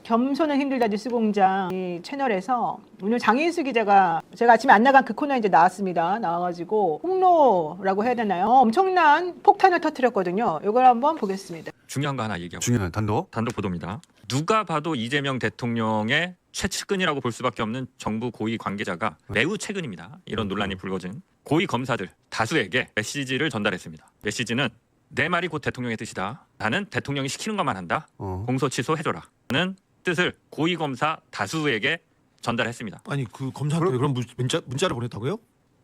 겸손은 힘들다 뉴스공장 이 채널에서 오늘 장인수 기자가 제가 아침에 안 나간 그 코너에 이제 나왔습니다. 나와가지고 폭로라고 해야 되나요? 엄청난 폭탄을 터뜨렸거든요. 이걸 한번 보겠습니다. 중요한 거 하나 얘기하고 중요한 단독 보도입니다. 누가 봐도 이재명 대통령의 최측근이라고 볼 수밖에 없는 정부 고위 관계자가 매우 최근입니다. 이런 논란이 불거진 고위 검사들 다수에게 메시지를 전달했습니다. 메시지는 내 말이 곧 대통령의 뜻이다. 나는 대통령이 시키는 것만 한다. 공소 취소해줘라. 는 뜻을 고위 검사 다수에게 전달했습니다. 아니 그 검사한테 그럼 문자를 보냈다고요?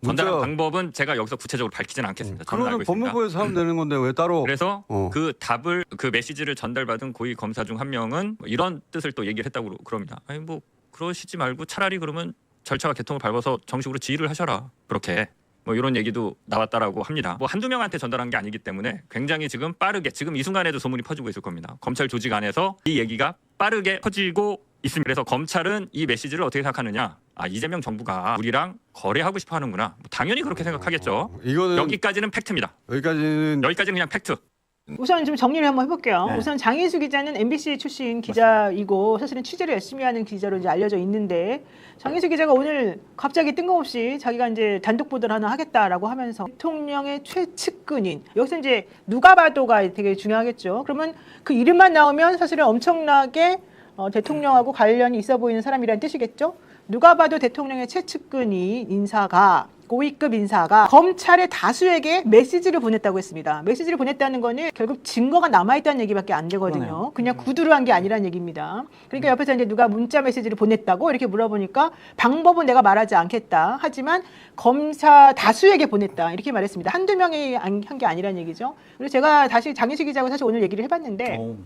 전달한 방법은 제가 여기서 구체적으로 밝히지는 않겠습니다. 저는 알고 그거는 있습니다. 법무부에서 하면 되는 건데 왜 따로? 그래서 그 메시지를 전달받은 고위 검사 중 한 명은 이런 뜻을 또 얘기를 했다고 그럽니다. 아니 뭐 그러시지 말고 차라리 그러면 절차와 개통을 밟아서 정식으로 지휘를 하셔라. 그렇게 뭐 이런 얘기도 나왔다라고 합니다. 뭐 한두 명한테 전달한 게 아니기 때문에 굉장히 지금 빠르게 지금 이 순간에도 소문이 퍼지고 있을 겁니다. 검찰 조직 안에서 이 얘기가 빠르게 퍼지고 있습니다. 그래서 검찰은 이 메시지를 어떻게 생각하느냐? 아 이재명 정부가 우리랑 거래하고 싶어 하는구나. 뭐 당연히 그렇게 생각하겠죠. 이거는 여기까지는 팩트입니다. 여기까지는 그냥 팩트. 우선 좀 정리를 한번 해볼게요. 네. 우선 장인수 기자는 MBC 출신 기자이고 사실은 취재를 열심히 하는 기자로 이제 알려져 있는데 장인수 기자가 오늘 갑자기 뜬금없이 자기가 이제 단독 보도를 하나 하겠다라고 하면서 대통령의 최측근인 여기서 이제 누가 봐도가 되게 중요하겠죠. 그러면 그 이름만 나오면 사실은 엄청나게 대통령하고 관련이 있어 보이는 사람이라는 뜻이겠죠. 누가 봐도 대통령의 최측근인 인사가 고위급 인사가 검찰의 다수에게 메시지를 보냈다고 했습니다. 메시지를 보냈다는 거는 결국 증거가 남아있다는 얘기밖에 안 되거든요. 그냥 구두로 한 게 아니라는 얘기입니다. 그러니까 옆에서 이제 누가 문자 메시지를 보냈다고 이렇게 물어보니까 방법은 내가 말하지 않겠다. 하지만 검사 다수에게 보냈다. 이렇게 말했습니다. 한두 명이 한 게 아니라는 얘기죠. 그래서 제가 다시 장인수 기자하고 사실 오늘 얘기를 해봤는데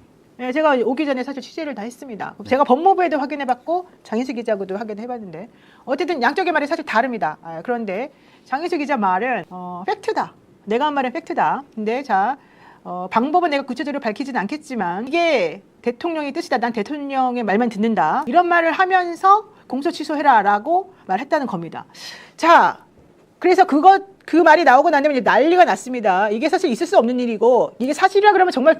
네, 제가 오기 전에 사실 취재를 다 했습니다. 제가 법무부에도 확인해봤고 장인수 기자하고도 확인해봤는데 어쨌든 양쪽의 말이 사실 다릅니다. 그런데 장인수 기자 말은 팩트다. 내가 한 말은 팩트다. 근데 방법은 내가 구체적으로 밝히지는 않겠지만 이게 대통령의 뜻이다. 난 대통령의 말만 듣는다. 이런 말을 하면서 공소 취소해라라고 말했다는 겁니다. 자, 그래서 그 말이 나오고 난 다음에 이제 난리가 났습니다. 이게 사실 있을 수 없는 일이고 이게 사실이라 그러면 정말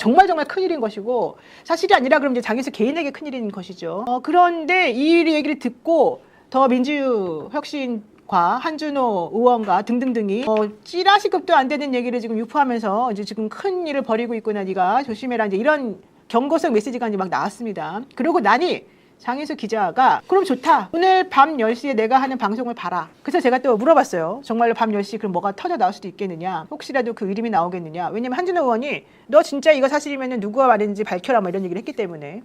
큰일인 것이고 사실이 아니라 그러면 이제 장인수 개인에게 큰일인 것이죠. 그런데 이 얘기를 듣고 더 민주혁신과 한준호 의원과 등등등이 찌라시급도 안 되는 얘기를 지금 유포하면서 이제 지금 큰 일을 벌이고 있구나 네가 조심해라 이제 이런 경고성 메시지가 이제 막 나왔습니다. 그러고 나니 장인수 기자가 그럼 좋다. 오늘 밤 10시에 내가 하는 방송을 봐라. 그래서 제가 또 물어봤어요. 정말로 밤 10시 그럼 뭐가 터져 나올 수도 있겠느냐. 혹시라도 그 이름이 나오겠느냐. 왜냐면 한준호 의원이 너 진짜 이거 사실이면 누구가 말했는지 밝혀라 뭐 이런 얘기를 했기 때문에.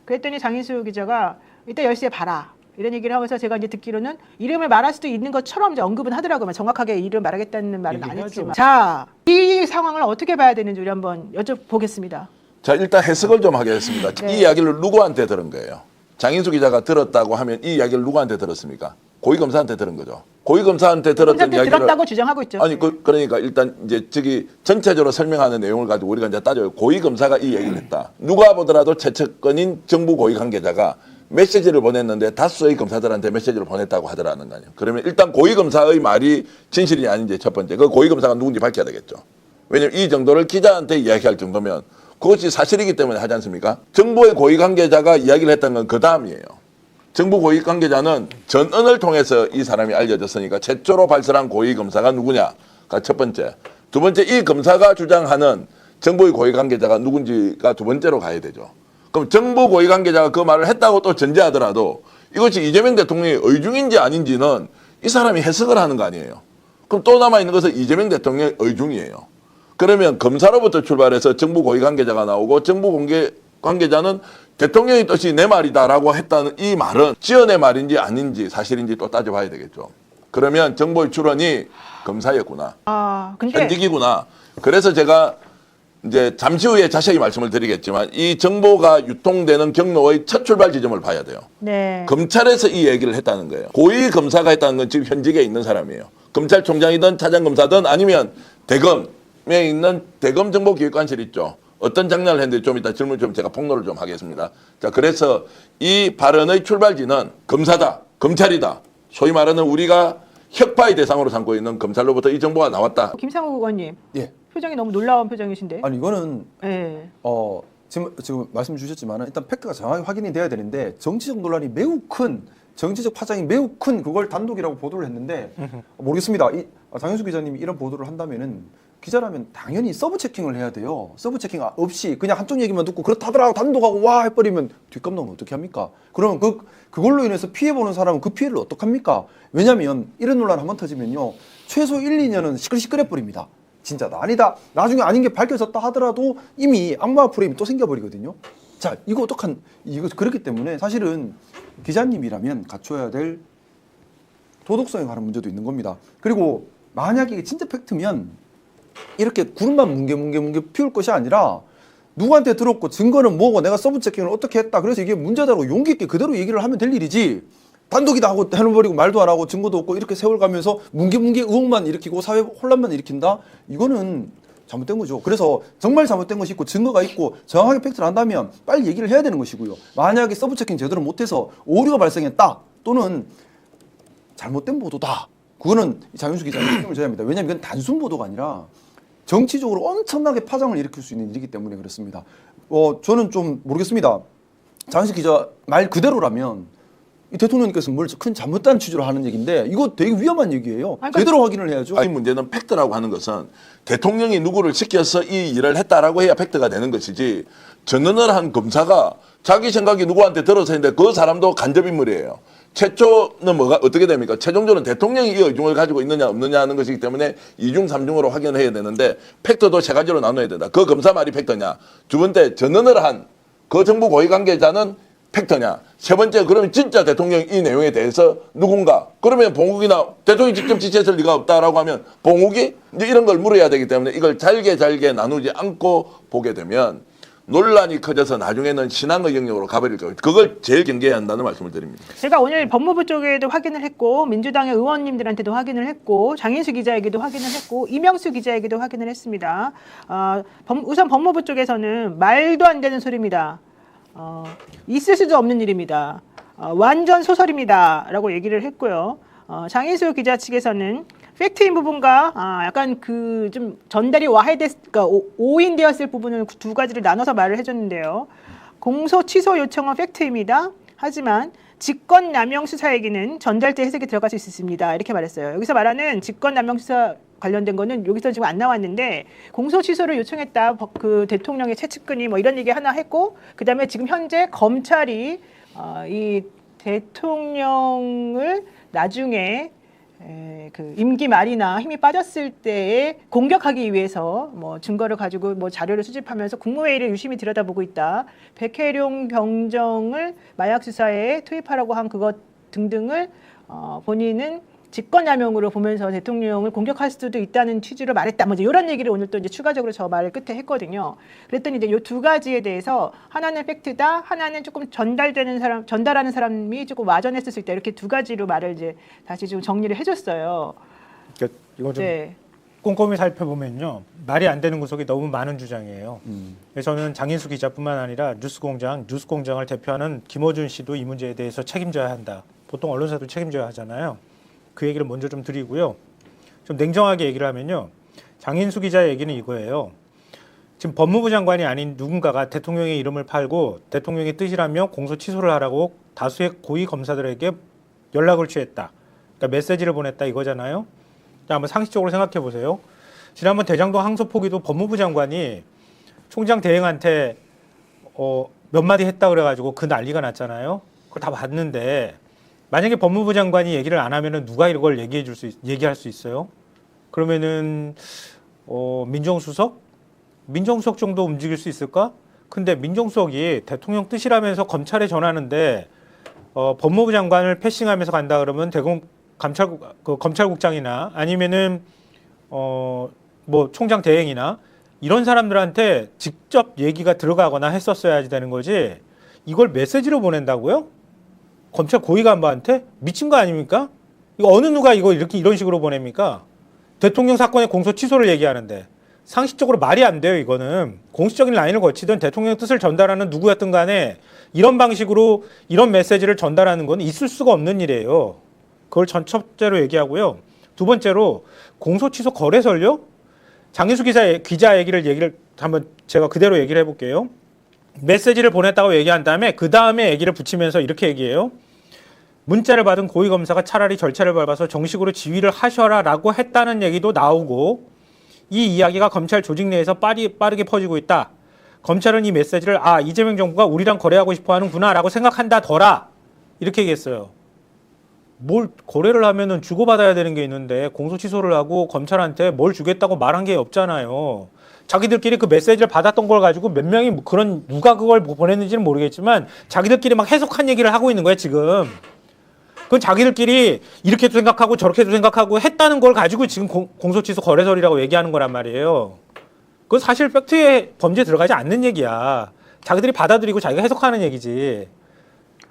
그랬더니 장인수 기자가 이따 10시에 봐라. 이런 얘기를 하면서 제가 이제 듣기로는 이름을 말할 수도 있는 것처럼 이제 언급은 하더라고요. 정확하게 이름 말하겠다는 말은 안 했지만. 자, 이 상황을 어떻게 봐야 되는지 우리 한번 여쭤보겠습니다. 자, 일단 해석을 좀 하겠습니다. 네. 이 이야기를 누구한테 들은 거예요? 장인수 기자가 들었다고 하면 이 이야기를 누구한테 들었습니까? 고위검사한테 들은 거죠. 고위검사한테 들었던 이야기를 들었다고 주장하고 있죠. 아니 그러니까 일단 이제 저기 전체적으로 설명하는 내용을 가지고 우리가 이제 따져요. 고위검사가 이 얘기를 했다. 누가 보더라도 최측근인 정부 고위 관계자가 메시지를 보냈는데 다수의 검사들한테 메시지를 보냈다고 하더라는 거 아니에요. 그러면 일단 고위검사의 말이 진실이 아닌지 첫 번째. 그 고위검사가 누군지 밝혀야 되겠죠. 왜냐면 이 정도를 기자한테 이야기할 정도면 그것이 사실이기 때문에 하지 않습니까? 정부의 고위 관계자가 이야기를 했던 건 그 다음이에요. 정부 고위 관계자는 전언을 통해서 이 사람이 알려졌으니까 최초로 발설한 고위 검사가 누구냐가 첫 번째. 두 번째, 이 검사가 주장하는 정부의 고위 관계자가 누군지가 두 번째로 가야 되죠. 그럼 정부 고위 관계자가 그 말을 했다고 또 전제하더라도 이것이 이재명 대통령의 의중인지 아닌지는 이 사람이 해석을 하는 거 아니에요. 그럼 또 남아있는 것은 이재명 대통령의 의중이에요. 그러면 검사로부터 출발해서 정부 고위 관계자가 나오고 정부 관계자는 대통령의 뜻이 내 말이다라고 했다는 이 말은 지어낸 말인지 아닌지 사실인지 또 따져봐야 되겠죠. 그러면 정보의 출원이 검사였구나. 근데 현직이구나. 그래서 제가 이제 잠시 후에 자세히 말씀을 드리겠지만 이 정보가 유통되는 경로의 첫 출발 지점을 봐야 돼요. 네. 검찰에서 이 얘기를 했다는 거예요. 고위 검사가 했다는 건 지금 현직에 있는 사람이에요. 검찰총장이든 차장검사든 아니면 대검에 있는 대검 정보기획관실 있죠. 어떤 장난을 했는데 좀 이따 질문 좀 제가 폭로를 좀 하겠습니다. 자, 그래서 이 발언의 출발지는 검사다, 검찰이다. 소위 말하는 우리가 혁파의 대상으로 삼고 있는 검찰로부터 이 정보가 나왔다. 김상욱 의원님. 예. 표정이 너무 놀라운 표정이신데. 아니 이거는 네. 지금 말씀 주셨지만 일단 팩트가 정확히 확인이 돼야 되는데 정치적 논란이 매우 큰 정치적 파장이 매우 큰 그걸 단독이라고 보도를 했는데 모르겠습니다. 장현수 기자님이 이런 보도를 한다면은 기자라면 당연히 서브 체킹을 해야 돼요. 서브 체킹 없이 그냥 한쪽 얘기만 듣고 그렇다더라고 단독하고 와 해버리면 뒷감 나오면 어떻게 합니까? 그러면 그걸로 인해서 피해 보는 사람은 그 피해를 어떻게 합니까? 왜냐하면 이런 논란 한번 터지면요 최소 1, 2년은 시끌시끌해 버립니다. 진짜다 아니다 나중에 아닌 게 밝혀졌다 하더라도 이미 악마 프레임이 또 생겨버리거든요. 자 이거 그렇기 때문에 사실은 기자님이라면 갖춰야 될 도덕성에 관한 문제도 있는 겁니다. 그리고 만약에 이게 진짜 팩트면 이렇게 구름만 뭉게 피울 것이 아니라 누구한테 들었고 증거는 뭐고 내가 서브 체킹을 어떻게 했다 그래서 이게 문제다라고 용기 있게 그대로 얘기를 하면 될 일이지 단독이다 하고 해놓버리고 말도 안 하고 증거도 없고 이렇게 세월 가면서 뭉게 의혹만 일으키고 사회 혼란만 일으킨다 이거는 잘못된 거죠. 그래서 정말 잘못된 것이 있고 증거가 있고 정확하게 팩트를 한다면 빨리 얘기를 해야 되는 것이고요. 만약에 서브 체킹 제대로 못해서 오류가 발생했다 또는 잘못된 보도다 그거는 장윤수 기자님 책임을 져야 합니다. 왜냐하면 이건 단순 보도가 아니라 정치적으로 엄청나게 파장을 일으킬 수 있는 일이기 때문에 그렇습니다. 저는 좀 모르겠습니다. 장윤수 기자 말 그대로라면 이 대통령님께서 뭘 큰 잘못된 취지로 하는 얘기인데 이거 되게 위험한 얘기예요. 제대로 확인을 해야죠. 이 문제는 팩트라고 하는 것은 대통령이 누구를 시켜서 이 일을 했다라고 해야 팩트가 되는 것이지 전언을 한 검사가 자기 생각이 누구한테 들어서 했는데 그 사람도 간접인물이에요. 최초는 뭐가 어떻게 됩니까? 최종적으로는 대통령이 이 의중을 가지고 있느냐 없느냐 하는 것이기 때문에 2중 3중으로 확인을 해야 되는데 팩트도 세 가지로 나눠야 된다. 그 검사 말이 팩트냐. 두 번째 전언을 한 그 정부 고위 관계자는 팩트냐. 세 번째 그러면 진짜 대통령이 이 내용에 대해서 누군가 그러면 봉욱이나 대통령이 직접 지시했을 리가 없다라고 하면 봉욱이 이제 이런 걸 물어야 되기 때문에 이걸 잘게 나누지 않고 보게 되면 논란이 커져서 나중에는 신앙의 영역으로 가버릴 거예요. 그걸 제일 경계해야 한다는 말씀을 드립니다. 제가 오늘 법무부 쪽에도 확인을 했고 민주당의 의원님들한테도 확인을 했고 장인수 기자에게도 확인을 했고 이명수 기자에게도 확인을 했습니다. 우선 법무부 쪽에서는 말도 안 되는 소리입니다. 있을 수도 없는 일입니다. 완전 소설입니다. 라고 얘기를 했고요. 장인수 기자 측에서는 팩트인 부분과 약간 그 좀 전달이 그러니까 오인되었을 부분을 두 가지를 나눠서 말을 해줬는데요. 공소 취소 요청은 팩트입니다. 하지만 직권남용 수사 얘기는 전달대 해석이 들어갈 수 있습니다. 이렇게 말했어요. 여기서 말하는 직권남용 수사 관련된 거는 여기서 지금 안 나왔는데 공소 취소를 요청했다. 그 대통령의 최측근이 뭐 이런 얘기 하나 했고 그다음에 지금 현재 검찰이 이 대통령을 나중에 그 임기 말이나 힘이 빠졌을 때에 공격하기 위해서 뭐 증거를 가지고 뭐 자료를 수집하면서 국무회의를 유심히 들여다보고 있다. 백혜룡 병정을 마약 수사에 투입하라고 한 그것 등등을 본인은 직권남용으로 보면서 대통령을 공격할 수도 있다는 취지로 말했다. 뭐 이런 얘기를 오늘 또 이제 추가적으로 저 말을 끝에 했거든요. 그랬더니 이제 이 두 가지에 대해서 하나는 팩트다, 하나는 조금 전달하는 사람이 조금 와전했을 수 있다. 이렇게 두 가지로 말을 이제 다시 좀 정리를 해줬어요. 그러니까 이거 좀 네. 꼼꼼히 살펴보면요, 말이 안 되는 구석이 너무 많은 주장이에요. 그래서 저는 장인수 기자뿐만 아니라 뉴스공장을 대표하는 김어준 씨도 이 문제에 대해서 책임져야 한다. 보통 언론사도 책임져야 하잖아요. 그 얘기를 먼저 좀 드리고요. 좀 냉정하게 얘기를 하면요. 장인수 기자 얘기는 이거예요. 지금 법무부 장관이 아닌 누군가가 대통령의 이름을 팔고 대통령의 뜻이라며 공소 취소를 하라고 다수의 고위 검사들에게 연락을 취했다. 그러니까 메시지를 보냈다 이거잖아요. 자, 한번 상식적으로 생각해 보세요. 지난번 대장동 항소 포기도 법무부 장관이 총장 대행한테 몇 마디 했다 그래가지고 그 난리가 났잖아요. 그걸 다 봤는데 만약에 법무부 장관이 얘기를 안 하면은 누가 이걸 얘기할 수 있어요? 그러면은 민정수석 정도 움직일 수 있을까? 근데 민정수석이 대통령 뜻이라면서 검찰에 전하는데 법무부 장관을 패싱하면서 간다 그러면 검찰국장이나 아니면은 뭐 총장 대행이나 이런 사람들한테 직접 얘기가 들어가거나 했었어야지 되는 거지. 이걸 메시지로 보낸다고요? 검찰 고위 간부한테? 미친 거 아닙니까? 이거 어느 누가 이런 식으로 보냅니까? 대통령 사건의 공소 취소를 얘기하는데 상식적으로 말이 안 돼요. 이거는 공식적인 라인을 거치든 대통령 뜻을 전달하는 누구였든 간에 이런 방식으로 이런 메시지를 전달하는 건 있을 수가 없는 일이에요. 그걸 첫째로 얘기하고요. 두 번째로 공소 취소 거래설요? 장인수 기자 얘기를 한번 제가 그대로 얘기를 해볼게요. 메시지를 보냈다고 얘기한 다음에 그 다음에 얘기를 붙이면서 이렇게 얘기해요. 문자를 받은 고위검사가 차라리 절차를 밟아서 정식으로 지휘를 하셔라라고 했다는 얘기도 나오고 이 이야기가 검찰 조직 내에서 빠르게 퍼지고 있다. 검찰은 이 메시지를 이재명 정부가 우리랑 거래하고 싶어 하는구나라고 생각한다더라. 이렇게 얘기했어요. 뭘 거래를 하면은 주고받아야 되는 게 있는데 공소 취소를 하고 검찰한테 뭘 주겠다고 말한 게 없잖아요. 자기들끼리 그 메시지를 받았던 걸 가지고 몇 명이 누가 그걸 보냈는지는 모르겠지만 자기들끼리 막 해석한 얘기를 하고 있는 거야 지금. 그건 자기들끼리 이렇게도 생각하고 저렇게도 생각하고 했다는 걸 가지고 지금 공소취소 거래설이라고 얘기하는 거란 말이에요. 그건 사실 팩트에 범죄에 들어가지 않는 얘기야. 자기들이 받아들이고 자기가 해석하는 얘기지.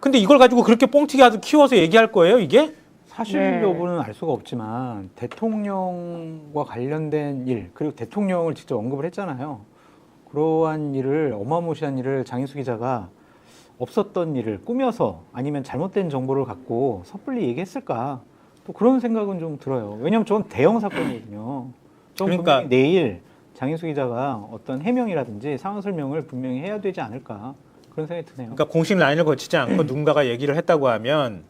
근데 이걸 가지고 그렇게 뻥튀기 키워서 얘기할 거예요, 이게? 사실 네. 여부는 알 수가 없지만 대통령과 관련된 일 그리고 대통령을 직접 언급을 했잖아요. 그러한 일을 어마무시한 일을 장인수 기자가 없었던 일을 꾸며서 아니면 잘못된 정보를 갖고 섣불리 얘기했을까? 또 그런 생각은 좀 들어요. 왜냐하면 저건 대형 사건이거든요. 전 그러니까 분명히 내일 장인수 기자가 어떤 해명이라든지 상황 설명을 분명히 해야 되지 않을까 그런 생각이 드네요. 그러니까 공식 라인을 거치지 않고 누군가가 얘기를 했다고 하면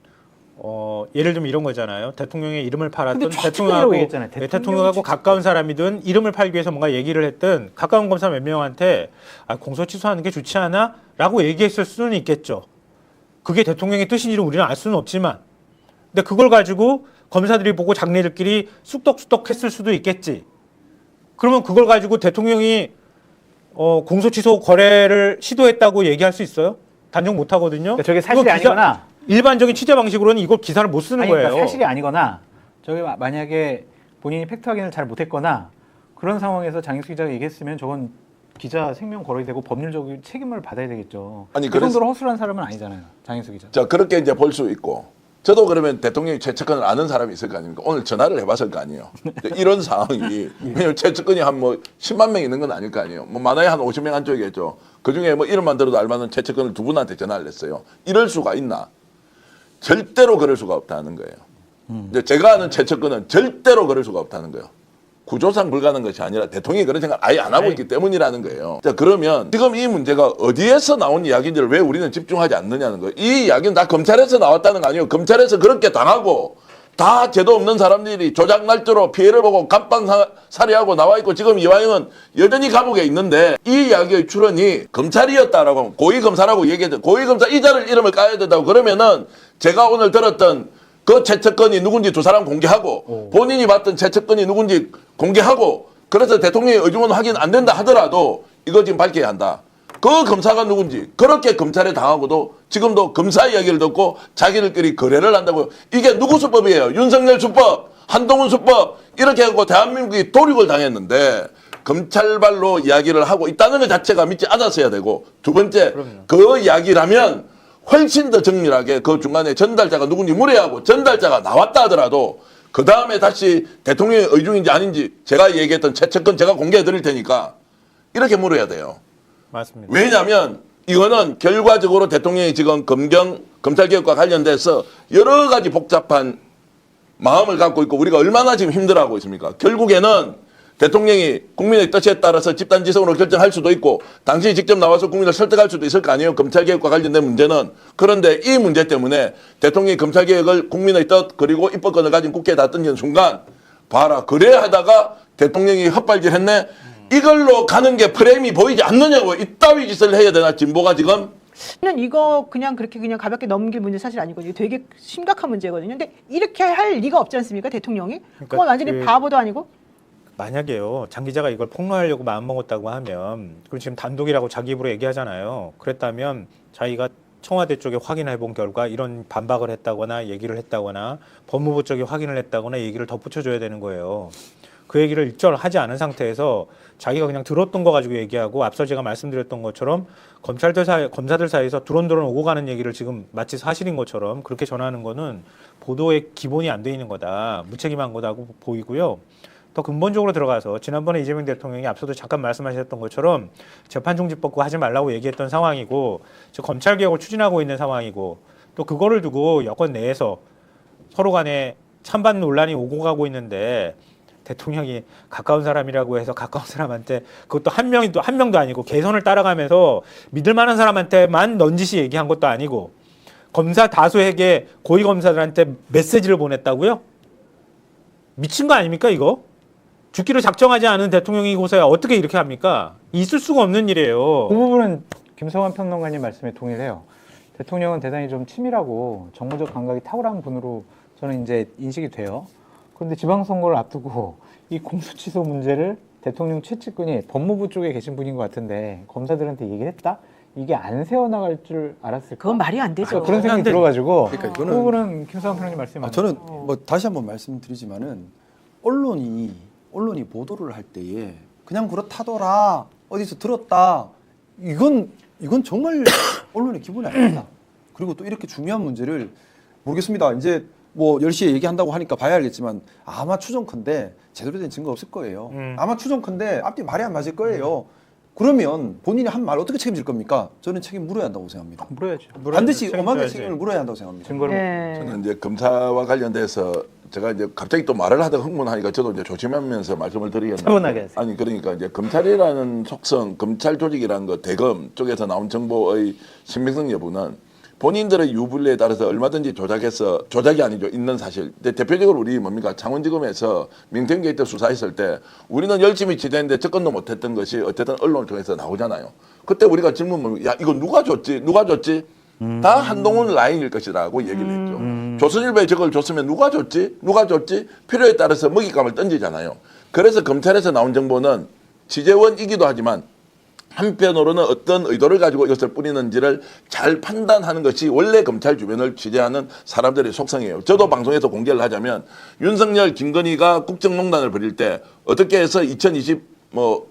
예를 들면 이런 거잖아요. 대통령의 이름을 팔았던 근데 최측근이라고 얘기했잖아요. 대통령하고 가까운 사람이든 이름을 팔기 위해서 뭔가 얘기를 했든 가까운 검사 몇 명한테 공소 취소하는 게 좋지 않아? 라고 얘기했을 수는 있겠죠. 그게 대통령의 뜻인지는 우리는 알 수는 없지만 근데 그걸 가지고 검사들이 보고 장례들끼리 쑥덕쑥덕 했을 수도 있겠지. 그러면 그걸 가지고 대통령이 공소 취소 거래를 시도했다고 얘기할 수 있어요? 단정 못 하거든요. 그러니까 저게 사실이 이거 아니거나 일반적인 취재 방식으로는 이걸 기사를 못 쓰는 거예요. 그러니까 사실이 아니거나 저게 만약에 본인이 팩트 확인을 잘 못했거나 그런 상황에서 장인수 기자가 얘기했으면 저건 기자 생명 거론이 되고 법률적인 책임을 받아야 되겠죠. 아니, 그 그래서- 정도로 허술한 사람은 아니잖아요. 장인수 기자. 자, 그렇게 이제 볼 수 있고. 저도 그러면 대통령이 최측근을 아는 사람이 있을 거 아닙니까? 오늘 전화를 해봤을 거 아니에요. 이런 상황이. 왜냐면 최측근이 한 10만 명 있는 건 아닐 거 아니에요. 많아야 한 50명 한쪽이겠죠. 그 중에 이름만 들어도 알만한 최측근을 두 분한테 전화를 했어요. 이럴 수가 있나? 절대로 그럴 수가 없다는 거예요. 이제 제가 아는 최측근은 절대로 그럴 수가 없다는 거예요. 구조상 불가능한 것이 아니라 대통령이 그런 생각 아예 안 하고 있기 때문이라는 거예요. 자, 그러면 지금 이 문제가 어디에서 나온 이야기인지를 왜 우리는 집중하지 않느냐는 거예요. 이 이야기는 다 검찰에서 나왔다는 거 아니에요. 검찰에서 그렇게 당하고 다 죄도 없는 사람들이 조작 날조로 피해를 보고 갑방살이하고 나와 있고 지금 이화영은 여전히 감옥에 있는데 이 이야기의 출원이 검찰이었다라고 하면 고위검사라고 얘기해도 고위검사 이자를 이름을 까야 된다고 그러면은 제가 오늘 들었던 그 최측근이 누군지 두 사람 공개하고 본인이 봤던 최측근이 누군지 공개하고 그래서 대통령의 의중은 확인 안 된다 하더라도 이거 지금 밝혀야 한다. 그 검사가 누군지 그렇게 검찰에 당하고도 지금도 검사 이야기를 듣고 자기들끼리 거래를 한다고요. 이게 누구 수법이에요? 윤석열 수법, 한동훈 수법 이렇게 하고 대한민국이 도륙을 당했는데 검찰발로 이야기를 하고 있다는 것 자체가 믿지 않았어야 되고 두 번째 그 이야기라면 훨씬 더 정밀하게 그 중간에 전달자가 누군지 물어야 하고 전달자가 나왔다 하더라도 그 다음에 다시 대통령의 의중인지 아닌지 제가 얘기했던 최측근 제가 공개해 드릴 테니까 이렇게 물어야 돼요. 맞습니다. 왜냐하면 이거는 결과적으로 대통령이 지금 검찰개혁과 관련돼서 여러 가지 복잡한 마음을 갖고 있고 우리가 얼마나 지금 힘들어하고 있습니까? 결국에는 대통령이 국민의 뜻에 따라서 집단지성으로 결정할 수도 있고 당신이 직접 나와서 국민을 설득할 수도 있을 거 아니에요. 검찰개혁과 관련된 문제는. 그런데 이 문제 때문에 대통령이 검찰개혁을 국민의 뜻 그리고 입법권을 가진 국회에 다 던지는 순간 봐라 그래 하다가 대통령이 헛발질했네. 이걸로 가는 게 프레임이 보이지 않느냐고 이따위 짓을 해야 되나 진보가 지금. 저는 이거 그냥 그렇게 그냥 가볍게 넘길 문제 사실 아니거든요. 되게 심각한 문제거든요. 근데 이렇게 할 리가 없지 않습니까? 대통령이? 그건 완전히 바보도 아니고. 만약에요 장 기자가 이걸 폭로하려고 마음먹었다고 하면 그리고 지금 단독이라고 자기 입으로 얘기하잖아요. 그랬다면 자기가 청와대 쪽에 확인해 본 결과 이런 반박을 했다거나 얘기를 했다거나 법무부 쪽에 확인을 했다거나 얘기를 덧붙여줘야 되는 거예요. 그 얘기를 일절하지 않은 상태에서 자기가 그냥 들었던 거 가지고 얘기하고 앞서 제가 말씀드렸던 것처럼 검사들 사이에서 두런두런 오고 가는 얘기를 지금 마치 사실인 것처럼 그렇게 전하는 거는 보도의 기본이 안 돼 있는 거다. 무책임한 거다고 보이고요. 더 근본적으로 들어가서 지난번에 이재명 대통령이 앞서도 잠깐 말씀하셨던 것처럼 재판중지법 하지 말라고 얘기했던 상황이고 검찰개혁을 추진하고 있는 상황이고 또 그거를 두고 여권 내에서 서로 간에 찬반 논란이 오고 가고 있는데 대통령이 가까운 사람이라고 해서 가까운 사람한테 그것도 한 명도 아니고 개선을 따라가면서 믿을 만한 사람한테만 넌지시 얘기한 것도 아니고 검사 다수에게 고위 검사들한테 메시지를 보냈다고요? 미친 거 아닙니까 이거? 죽기로 작정하지 않은 대통령이고서야 어떻게 이렇게 합니까? 있을 수가 없는 일이에요. 그 부분은 김성환 평론가님 말씀에 동의를 해요. 대통령은 대단히 좀 치밀하고 정무적 감각이 탁월한 분으로 저는 이제 인식이 돼요. 그런데 지방선거를 앞두고 이 공수처 문제를 대통령 최측근이 법무부 쪽에 계신 분인 것 같은데 검사들한테 얘기를 했다? 이게 안 세워나갈 줄 알았을까? 그건 말이 안 되죠. 그런 생각이 들어가지고 그러니까 그 이거는- 부분은 김성환 평론가님 말씀이 맞는 저는 뭐 다시 한번 말씀드리지만은 언론이 보도를 할 때에 그냥 그렇다더라 어디서 들었다 이건 정말 언론의 기본이 아닙니다. 그리고 또 이렇게 중요한 문제를 모르겠습니다. 이제 뭐 10시에 얘기한다고 하니까 봐야 알겠지만 아마 추정컨대 제대로 된 증거 없을 거예요. 아마 추정컨대 앞뒤 말이 안 맞을 거예요. 그러면 본인이 한 말 어떻게 책임질 겁니까? 저는 책임 물어야 한다고 생각합니다. 물어야죠. 반드시 책임져야지. 엄하게 책임을 물어야 한다고 생각합니다. 증거를 네. 저는 이제 검사와 관련돼서 제가 이제 갑자기 또 말을 하다가 흥분하니까 저도 이제 조심하면서 말씀을 드리겠는데 차분하게 하세요. 아니 그러니까 이제 검찰이라는 속성, 검찰 조직이라는 거 대검 쪽에서 나온 정보의 신빙성 여부는 본인들의 유불리에 따라서 얼마든지 조작해서 조작이 아니죠 있는 사실. 근데 대표적으로 우리 뭡니까 창원지검에서 민태균 게이트 수사했을 때 우리는 열심히 취재했는데 접근도 못했던 것이 어쨌든 언론을 통해서 나오잖아요. 그때 우리가 질문 뭡니까? 야 이거 누가 줬지? 다 한동훈 라인일 것이라고 얘기를 했죠. 조선일보에 저걸 줬으면 누가 줬지? 필요에 따라서 먹잇감을 던지잖아요. 그래서 검찰에서 나온 정보는 취재원이기도 하지만 한편으로는 어떤 의도를 가지고 이것을 뿌리는지를 잘 판단하는 것이 원래 검찰 주변을 취재하는 사람들의 속성이에요. 저도 방송에서 공개를 하자면 윤석열, 김건희가 국정농단을 벌일 때 어떻게 해서 2025년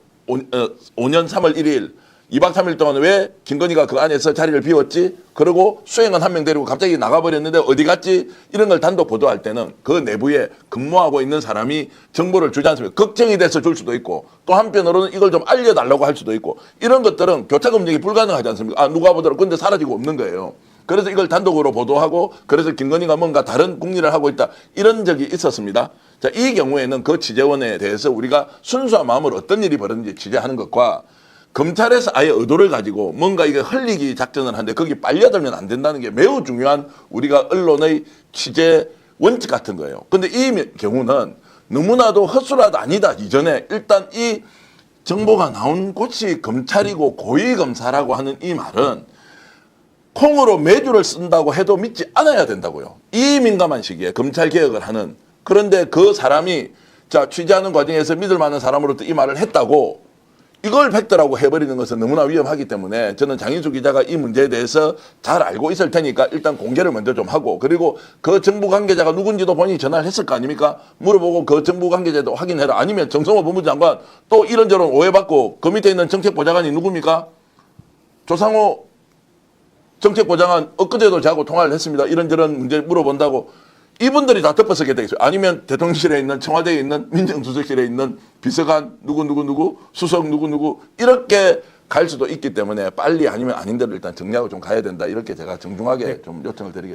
3월 1일 2박 3일 동안 왜 김건희가 그 안에서 자리를 비웠지? 그리고 수행은 한 명 데리고 갑자기 나가버렸는데 어디 갔지? 이런 걸 단독 보도할 때는 그 내부에 근무하고 있는 사람이 정보를 주지 않습니까? 걱정이 돼서 줄 수도 있고 또 한편으로는 이걸 좀 알려달라고 할 수도 있고 이런 것들은 교차 검증이 불가능하지 않습니까? 아 누가 보더라도 근데 사라지고 없는 거예요. 그래서 이걸 단독으로 보도하고 그래서 김건희가 뭔가 다른 궁리를 하고 있다 이런 적이 있었습니다. 자, 이 경우에는 그 취재원에 대해서 우리가 순수한 마음으로 어떤 일이 벌어졌는지 취재하는 것과 검찰에서 아예 의도를 가지고 뭔가 이게 흘리기 작전을 하는데 거기 빨려들면 안 된다는 게 매우 중요한 우리가 언론의 취재 원칙 같은 거예요. 근데 이 경우는 너무나도 헛수라도 아니다. 이전에 일단 이 정보가 나온 곳이 검찰이고 고위검사라고 하는 이 말은 콩으로 매주를 쓴다고 해도 믿지 않아야 된다고요. 이 민감한 시기에 검찰 개혁을 하는 그런데 그 사람이 자 취재하는 과정에서 믿을 만한 사람으로부터 이 말을 했다고 이걸 팩트라고 해버리는 것은 너무나 위험하기 때문에 저는 장인수 기자가 이 문제에 대해서 잘 알고 있을 테니까 일단 공개를 먼저 좀 하고 그리고 그 정부 관계자가 누군지도 본인이 전화를 했을 거 아닙니까? 물어보고 그 정부 관계자도 확인해라. 아니면 정성호 법무부 장관 또 이런저런 오해받고 그 밑에 있는 정책보좌관이 누굽니까? 조상호 정책보좌관 엊그제도 저하고 통화를 했습니다. 이런저런 문제 물어본다고 이분들이 다 덮어서게 되겠어요. 아니면 대통령실에 있는 청와대에 있는 민정수석실에 있는 비서관 누구 수석 누구 이렇게 갈 수도 있기 때문에 빨리 아니면 아닌 대로 일단 정리하고 좀 가야 된다. 이렇게 제가 정중하게 좀 요청을 드리겠습니다.